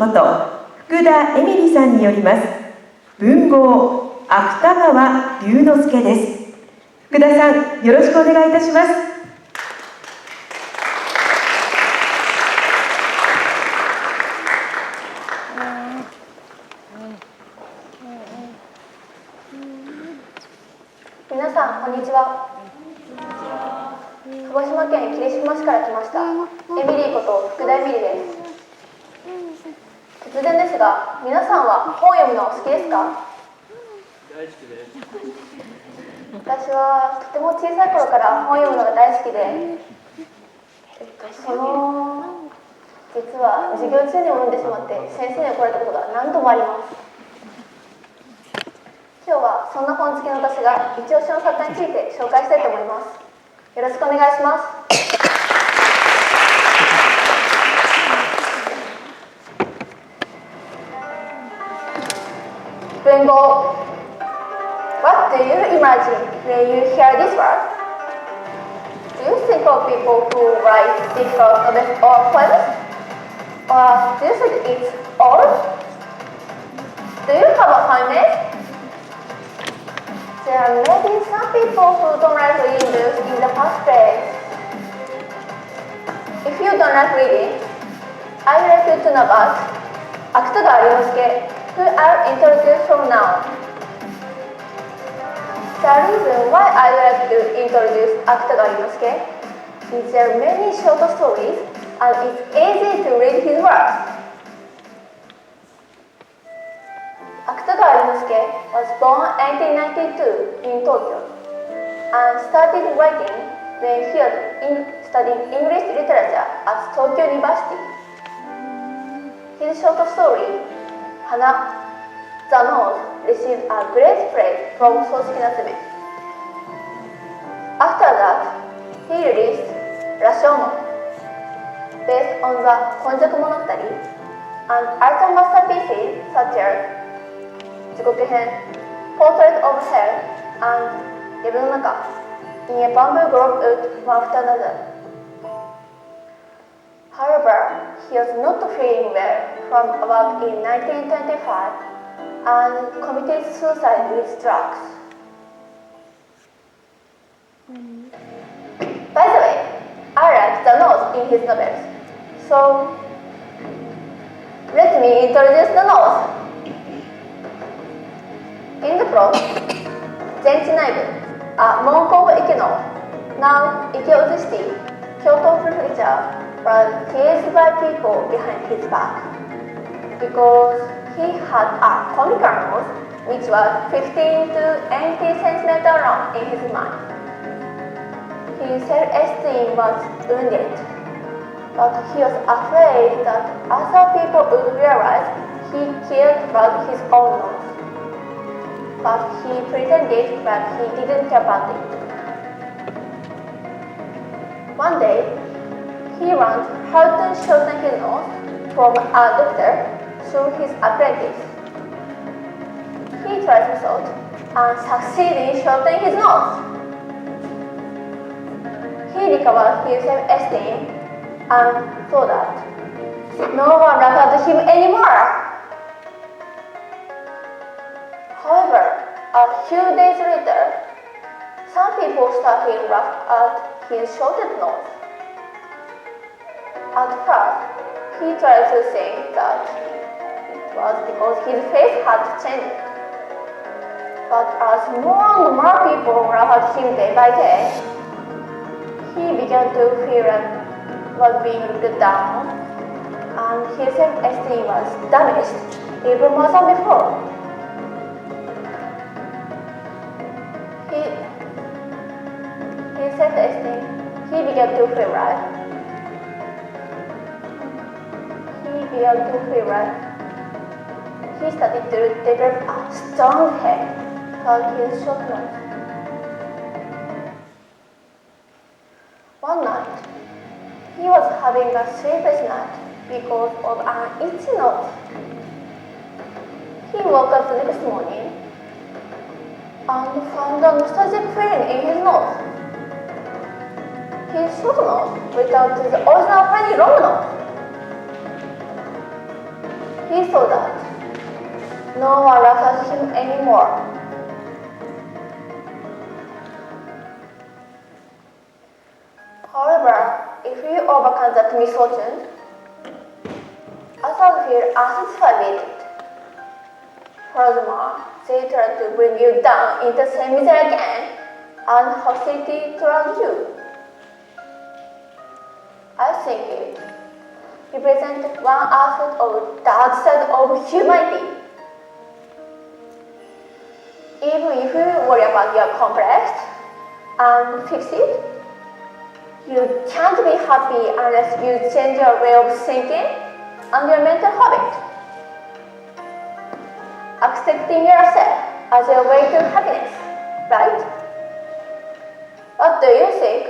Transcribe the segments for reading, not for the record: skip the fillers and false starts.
こと福田笑理さんによります文豪芥川龍之介です。福田さん、よろしくお願いいたします。皆さん、こんにちは。鹿児島県霧島市から来ましたエミリーこと福田エミリーです。突然ですが、皆さんは本を読むの好きですか？大好きです。私はとても小さい頃から本を読むのが大好きで、実は授業中に読んでしまって先生に怒られたことが何度もあります。今日はそんな本好きの私が一押しの作家について紹介したいと思います。よろしくお願いします。文豪。 What do you imagine when you hear this word? Do you think of people who write difficult novels or poems? Or do you think it's old? Do you have a fineness? There may be some people who don't like reading books in the first place. If you don't like reading, I'd like you to know about芥川龍之介, who I'll introduce from now. The reason why I would like to introduce芥川龍之介is there are many short stories and it's easy to read his works. 芥川龍之介 was born 1892 in Tokyo and started writing when he was studying English literature at Tokyo University. His short story, Hana, the Nose, received a great praise from Sosuke. After that, he released Rashomon, based on the Konjaku Monogatari, and other masterpieces such as Jikoku-hen, Portrait of Hell, and Yabunonaka, in a bamboo grove wood one after another. However, he was not feeling well from about in 1925 and committed suicide with drugs. By the way, I like the nose in his novels, so let me introduce the nose. In the plot, Zenchinaibu, a monk of Ikeno, now Ikeuzu City, Kyoto Prefecture, was teased by people behind his back because he had a comical nose which was 15 to 80 centimeters long in his mind. His self-esteem was wounded, but he was afraid that other people would realize he cared about his own nose. But he pretended that he didn't care about it. One day, he learned how to shorten his nose from a doctor through his apprentice. He tried method and succeeded in shortening his nose. He recovered his self-esteem and saw that no one laughed at him anymore. However, a few days later, some people started to laugh at his shortened nose. At first, he tried to think that it was because his face had changed. But as more and more people laughed at him day by day, he began to feel like he was being looked down, and his self-esteem was damaged even more than before. His self-esteem, he began to feel like he started to develop a strong head for his short nose. One night, he was having a sleepless night because of an itchy nose. He woke up the next morning and found a nostalgic feeling in his nose. His short nose without his original tiny long nose. he saw that no one laughed at him anymore. However, if we overcome that misfortune, others feel unsatisfied with it. Furthermore, they try to bring you down into the same misery again, and hostility towards you. I think it represents one aspect of the dark side of humanity. Even if you worry about your complex and fix it, you can't be happy unless you change your way of thinking and your mental habit. Accepting yourself as a way to happiness, right? What do you think?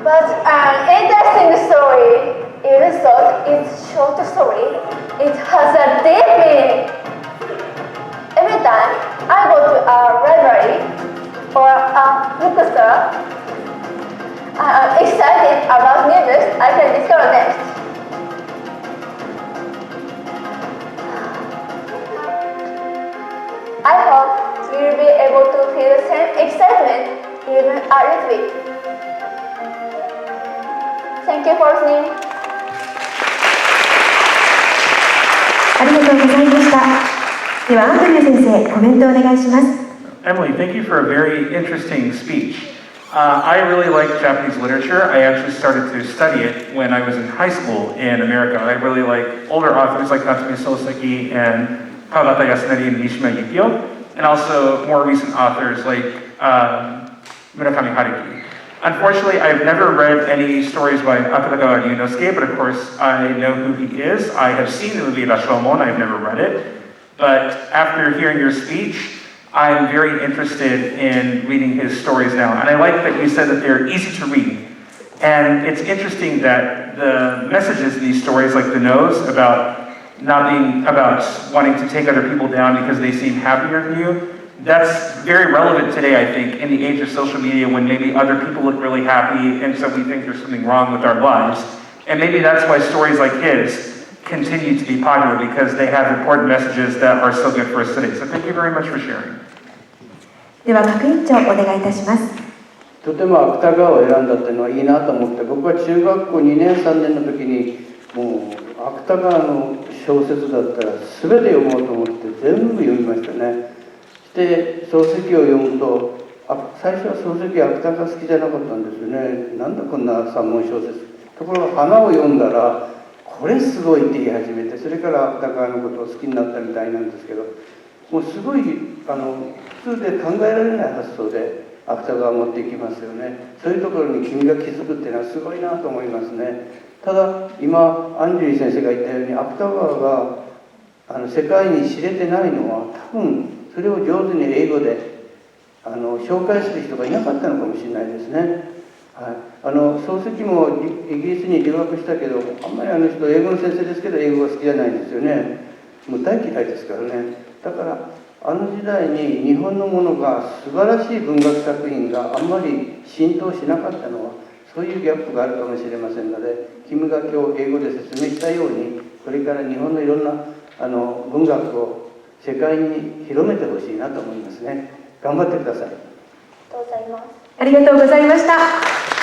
But an interesting story, even though it's a short story, it has a deep meaning. Every time I go to a library or a bookstore, I am excited about new books I can discover next. I hope you will be able to feel the same excitement even a little bit. Thank you for listening. ありがとうございました。ではアンドリュー先生、コメントをお願いします。Emily, thank you for a very interesting speech. I really like Japanese literature. I actually started to study it when I was in high school in America. I really like older authors like Natsume Soseki and Kawabata Yasunari and Mishima Yukio, and also more recent authors like Murakami Haruki. Unfortunately, I've never read any stories by芥川龍之介, but of course I know who he is. I have seen the movie Rashomon, I've never read it. But after hearing your speech, I'm very interested in reading his stories now. And I like that you said that they're easy to read. And it's interesting that the messages in these stories, like the nose, about wanting to take other people down because they seem happier than you, that's very relevant today, I think, in the age of social media when maybe other people look really happy and so we think there's something wrong with our lives. And maybe that's why stories like his continue to be popular, because they have important messages that are so good for us today. So thank you very much for sharing. では学院長お願いいたします。とても芥川を選んだっていうのはいいなと思って、僕は中学校2年3年の時にもう芥川の小説だったら全て読もうと思って全部読みましたね。で漱石を読むと、最初は漱石芥川好きじゃなかったんですよね。なんだこんな三文小説。ところが花を読んだらこれすごいって言い始めて、それから芥川のことを好きになったみたいなんですけど、もうすごい普通で考えられない発想で芥川を持っていきますよね。そういうところに君が気づくっていうのはすごいなと思いますね。ただ今アンジュリー先生が言ったように、芥川が世界に知れてないのは多分それを上手に英語で紹介する人がいなかったのかもしれないですね。はい、漱石もイギリスに留学したけど、あんまり人英語の先生ですけど英語が好きじゃないんですよね。もう大嫌いですからね。だから時代に日本のものが素晴らしい文学作品があんまり浸透しなかったのはそういうギャップがあるかもしれませんので、君が今日英語で説明したように、これから日本のいろんな文学を世界に広めてほしいなと思いますね。頑張ってください。ありがとうございます。ありがとうございました。